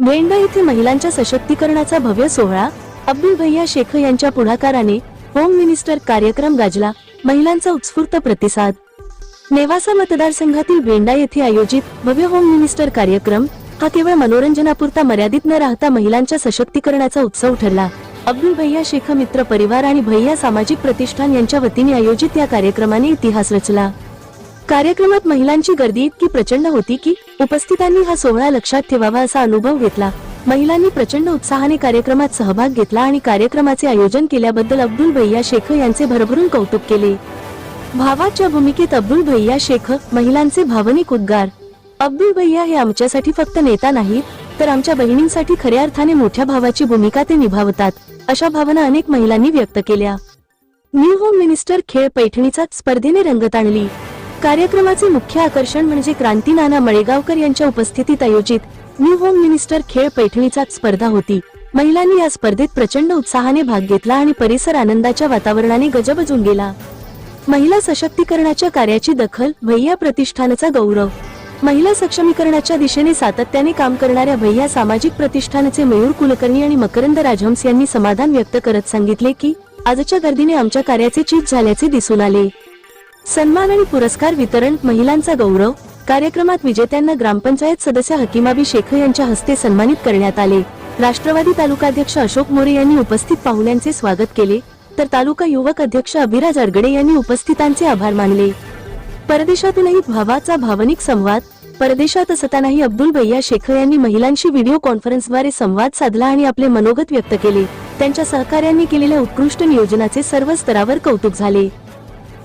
Wanda येथे महिलांच्या सशक्तीकरणाचा भव्य सोहळा अब्दुल भैया शेख यांच्या पुढाकाराने होम मिनिस्टर कार्यक्रम गाजला. महिलांचा उत्स्फूर्त प्रतिसाद. नेवासा मतदारसंघातील वेंडा येथे आयोजित भव्य होम मिनिस्टर कार्यक्रम हा केवळ मनोरंजनापुरता मर्यादित न राहता महिलांच्या सशक्तीकरणाचा उत्सव ठरला. अब्दुल भैया शेख मित्र परिवार आणि भैया सामाजिक प्रतिष्ठान यांच्या वतीने आयोजित या कार्यक्रमाने इतिहास रचला. कार्यक्रमात महिलांची गर्दी इतकी प्रचंड होती की उपस्थितांनी हा सोहळा लक्षात ठेवावा असा अनुभव घेतला. महिलांनी प्रचंड उत्साहाने कार्यक्रमात सहभाग घेतला आणि कार्यक्रमाचे आयोजन केल्याबद्दल अब्दुल भैया शेख यांचे भरभरून कौतुक केले. भावाच्या भूमिकेत अब्दुल भैया शेख. महिलांचे भावनिक उद्गार. अब्दुल भैया हे आमच्यासाठी फक्त नेता नाहीत, तर आमच्या बहिणींसाठी खऱ्या अर्थाने मोठ्या भावाची भूमिका ते निभावतात, अशा भावना अनेक महिलांनी व्यक्त केल्या. न्यू होम मिनिस्टर खेळ पैठणीचा स्पर्धेने रंगत आणली. कार्यक्रमाचे मुख्य आकर्षण म्हणजे क्रांती नाना मळेगावकर यांच्या उपस्थितीत आयोजित न्यू होम मिनिस्टर खेळ पैठणीचा स्पर्धा होती. महिलांनी या स्पर्धेत प्रचंड उत्साहाने भाग घेतला आणि परिसर आनंदाच्या वातावरणाने गजबजून गेला. महिला सशक्तीकरणाच्या कार्याची दखल. भैया प्रतिष्ठानचा गौरव. महिला सक्षमीकरणाच्या दिशेने सातत्याने काम करणाऱ्या भैया सामाजिक प्रतिष्ठानचे मयूर कुलकर्णी आणि मकरंद राजहंस यांनी समाधान व्यक्त करत सांगितले की आजच्या गर्दीने आमच्या कार्याचे चीज झाल्याचे दिसून आले. सन्मान आणि पुरस्कार वितरण. महिलांचा गौरव. कार्यक्रमात विजेत्यांना ग्रामपंचायत सदस्य हकीमाबी शेख यांच्या हस्ते सन्मानित करण्यात आले. राष्ट्रवादी तालुकाध्यक्ष अशोक मोरे यांनी उपस्थित पाहुण्यांचे स्वागत केले, तर तालुका युवक अध्यक्ष अभिराज अडगडे यांनी उपस्थितांचे आभार मानले. परदेशातूनही भावाचा भावनिक संवाद. परदेशात असतानाही अब्दुल भैया शेख यांनी महिलांशी व्हिडिओ कॉन्फरन्सद्वारे संवाद साधला आणि आपले मनोगत व्यक्त केले. त्यांच्या सहकार्यांनी केलेल्या उत्कृष्ट नियोजनाचे सर्व स्तरावर कौतुक झाले.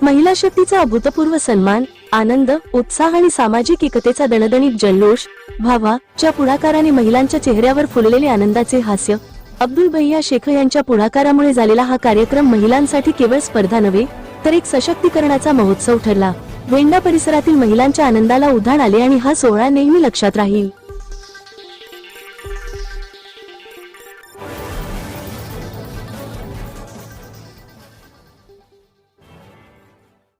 महिला शक्तीचा अभूतपूर्व सन्मान, आनंद, उत्साह आणि सामाजिक एकतेचा दणदणीत जल्लोष. भावाच्या पुढाकाराने महिलांच्या चेहऱ्यावर फुललेले आनंदाचे हास्य. अब्दुल भैया शेख यांच्या पुढाकारामुळे झालेला हा कार्यक्रम महिलांसाठी केवळ स्पर्धा नव्हे, तर एक सशक्तीकरणाचा महोत्सव ठरला. वेंडा परिसरातील महिलांच्या आनंदाला उधाण आले आणि हा सोहळा नेहमी लक्षात राहील.